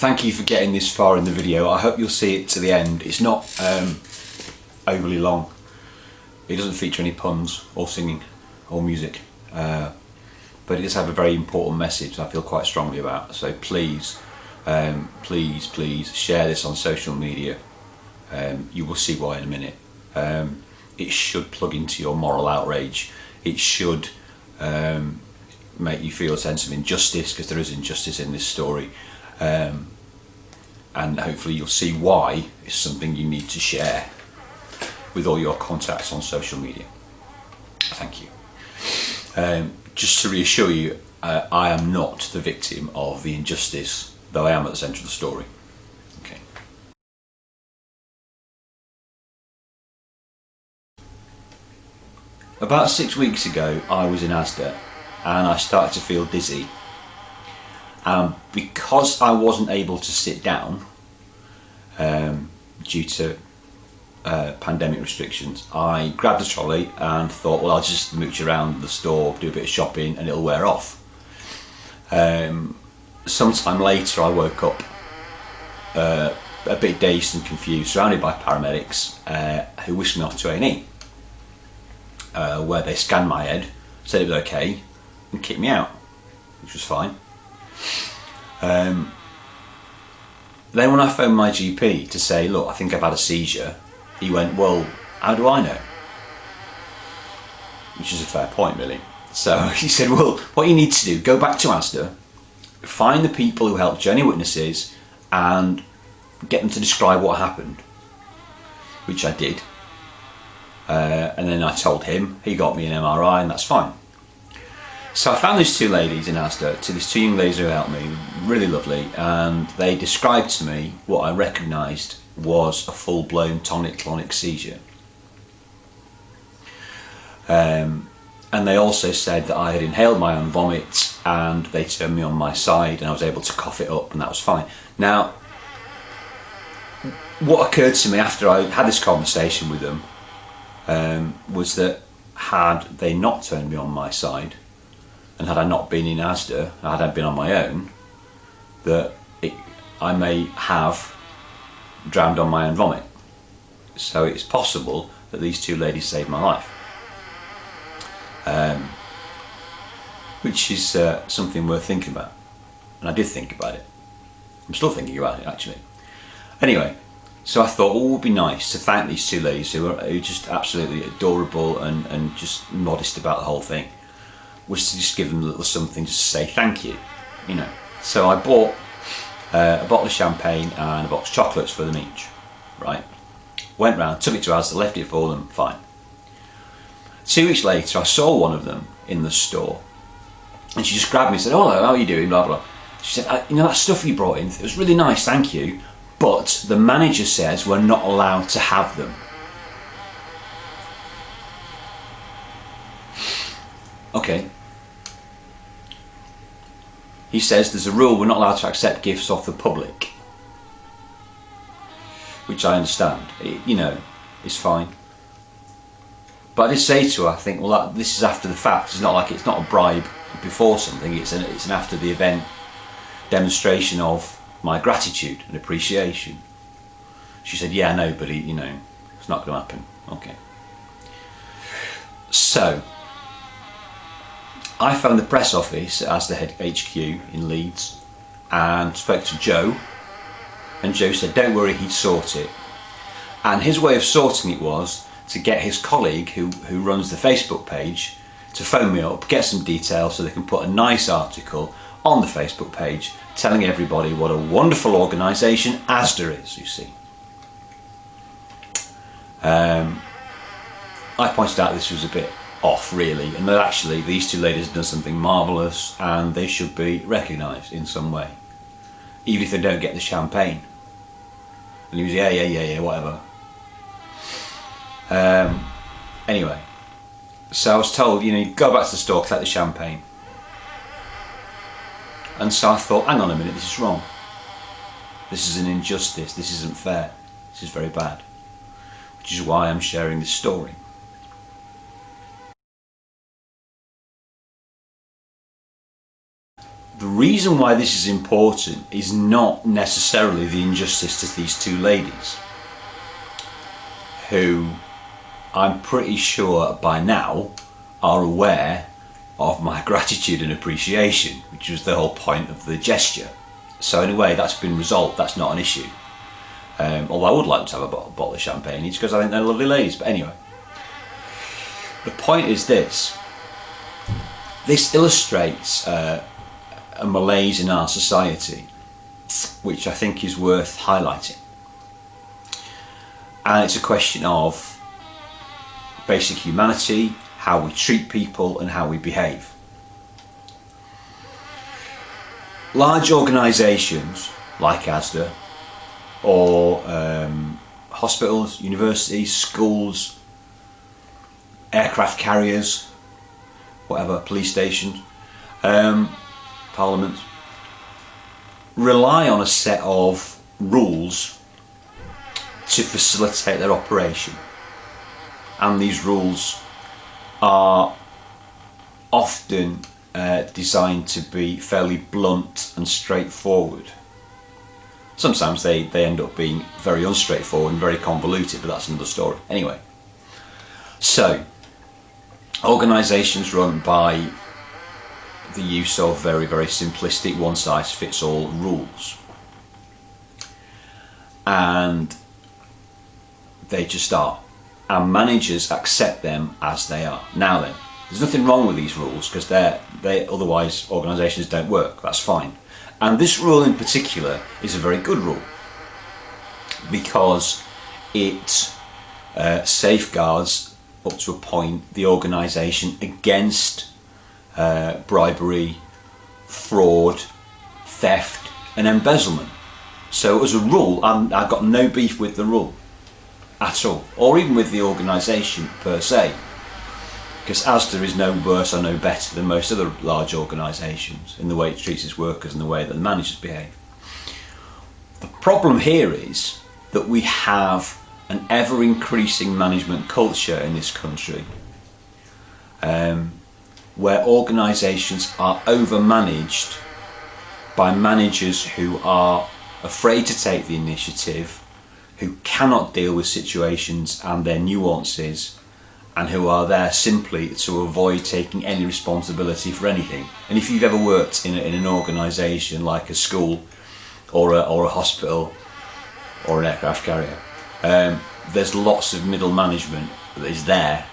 thank you for getting this far in the video. I hope you'll see it to the end. It's not overly long. It doesn't feature any puns or singing or music, but it does have a very important message I feel quite strongly about. So please, please share this on social media. You will see why in a minute. It should plug into your moral outrage. It should make you feel a sense of injustice, because there is injustice in this story, and hopefully you'll see why it's something you need to share with all your contacts on social media. Thank you. Just to reassure you, I am not the victim of the injustice, though I am at the centre of the story. Okay. About 6 weeks ago, I was in Asda and I started to feel dizzy. Because I wasn't able to sit down due to pandemic restrictions, I grabbed a trolley and thought, well, I'll just mooch around the store, do a bit of shopping and it'll wear off. Sometime later I woke up a bit dazed and confused, surrounded by paramedics who whisked me off to A&E, where they scanned my head, said it was okay and kicked me out, which was fine. Then when I phoned my GP to say, look, I think I've had a seizure, he went, well, how do I know? Which is a fair point, really. So he said, well, what you need to do, go back to Asda, find the people who helped you, any witnesses, and get them to describe what happened, which I did. And then I told him, he got me an MRI, and that's fine. So I found these two ladies in Asda, these two young ladies who helped me, really lovely, and they described to me what I recognised was a full-blown tonic-clonic seizure. And they also said that I had inhaled my own vomit, and they turned me on my side and I was able to cough it up, and that was fine. Now, what occurred to me after I had this conversation with them was that had they not turned me on my side, and had I not been in Asda, had I been on my own, that I may have drowned on my own vomit. So it's possible that these two ladies saved my life, which is something worth thinking about. And I did think about it. I'm still thinking about it, actually. Anyway, so I thought, well, it would be nice to thank these two ladies who are just absolutely adorable and just modest about the whole thing, was to just give them a little something just to say thank you, you know. So I bought a bottle of champagne and a box of chocolates for them each, right? Went round, took it to Asda, left it for them, fine. 2 weeks later I saw one of them in the store, and she just grabbed me and said, oh, hello, how are you doing, blah blah. She said, you know, that stuff you brought in, it was really nice, thank you, but the manager says we're not allowed to have them. Okay. He says there's a rule, we're not allowed to accept gifts off the public, which I understand, you know, it's fine. But I did say to her, I think, well, this is after the fact. It's not like, it's not a bribe before something, it's an after the event demonstration of my gratitude and appreciation. She said, yeah, no, but you know, it's not going to happen. Okay. So I phoned the press office as the head HQ in Leeds and spoke to Joe, and Joe said don't worry, he'd sort it. And his way of sorting it was to get his colleague who runs the Facebook page to phone me up, get some details so they can put a nice article on the Facebook page telling everybody what a wonderful organisation Asda is, you see. I pointed out this was a bit off, really, and that actually these two ladies have done something marvellous and they should be recognised in some way, even if they don't get the champagne. And he was, yeah, whatever. Anyway, so I was told, you know, go back to the store, collect the champagne. And so I thought, hang on a minute, this is wrong. This is an injustice, this isn't fair, this is very bad. Which is why I'm sharing this story. The reason why this is important is not necessarily the injustice to these two ladies, who I'm pretty sure by now are aware of my gratitude and appreciation, which was the whole point of the gesture. So anyway, that's been resolved, that's not an issue. Although I would like to have a bottle of champagne each, because I think they're lovely ladies. But anyway, the point is this. This illustrates a malaise in our society, which I think is worth highlighting. And it's a question of basic humanity, how we treat people and how we behave. Large organisations like Asda, or hospitals, universities, schools, aircraft carriers, whatever, police stations, parliament, rely on a set of rules to facilitate their operation. And these rules are often designed to be fairly blunt and straightforward. Sometimes they end up being very unstraightforward and very convoluted, but that's another story. Anyway, so organisations run by the use of very, very simplistic one-size-fits-all rules, and they just are, and managers accept them as they are. Now then, there's nothing wrong with these rules, because they otherwise organisations don't work. That's fine. And this rule in particular is a very good rule, because it safeguards, up to a point, the organisation against bribery, fraud, theft and embezzlement. So as a rule, I've got no beef with the rule at all, or even with the organisation per se, because Asda is no worse or no better than most other large organisations in the way it treats its workers and the way that the managers behave. The problem here is that we have an ever-increasing management culture in this country, where organisations are overmanaged by managers who are afraid to take the initiative, who cannot deal with situations and their nuances, and who are there simply to avoid taking any responsibility for anything. And if you've ever worked in an organisation like a school or a hospital or an aircraft carrier, there's lots of middle management that is there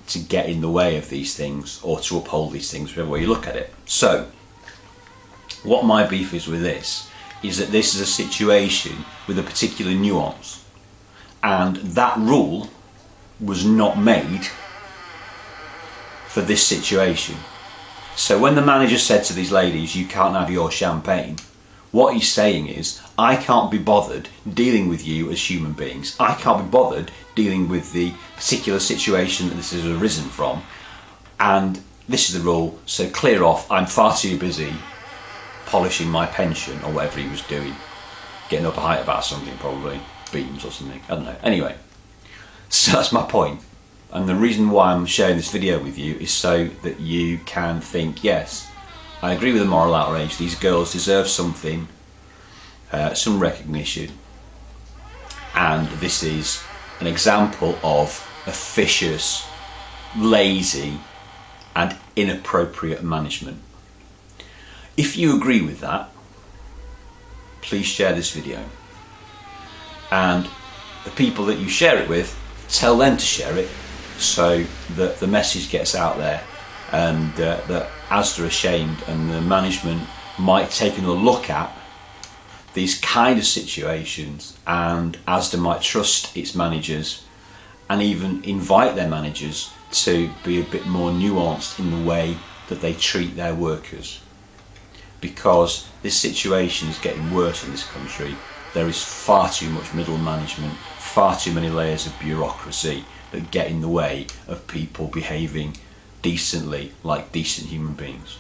to get in the way of these things or to uphold these things, whichever way you look at it. So what my beef is with this is that this is a situation with a particular nuance, and that rule was not made for this situation. So when the manager said to these ladies, you can't have your champagne, what he's saying is, I can't be bothered dealing with you as human beings. I can't be bothered dealing with the particular situation that this has arisen from, and this is the rule, so clear off. I'm far too busy polishing my pension or whatever he was doing, getting up a height about something, probably beams or something, I don't know. Anyway, so that's my point, and the reason why I'm sharing this video with you is so that you can think, yes, I agree with the moral outrage, these girls deserve something, some recognition, and this is an example of officious, lazy and inappropriate management. If you agree with that, please share this video, and the people that you share it with, tell them to share it, so that the message gets out there, and that Asda are ashamed, and the management might take a look at these kind of situations, and Asda might trust its managers and even invite their managers to be a bit more nuanced in the way that they treat their workers. Because this situation is getting worse in this country. There is far too much middle management, far too many layers of bureaucracy that get in the way of people behaving decently like decent human beings.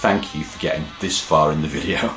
Thank you for getting this far in the video.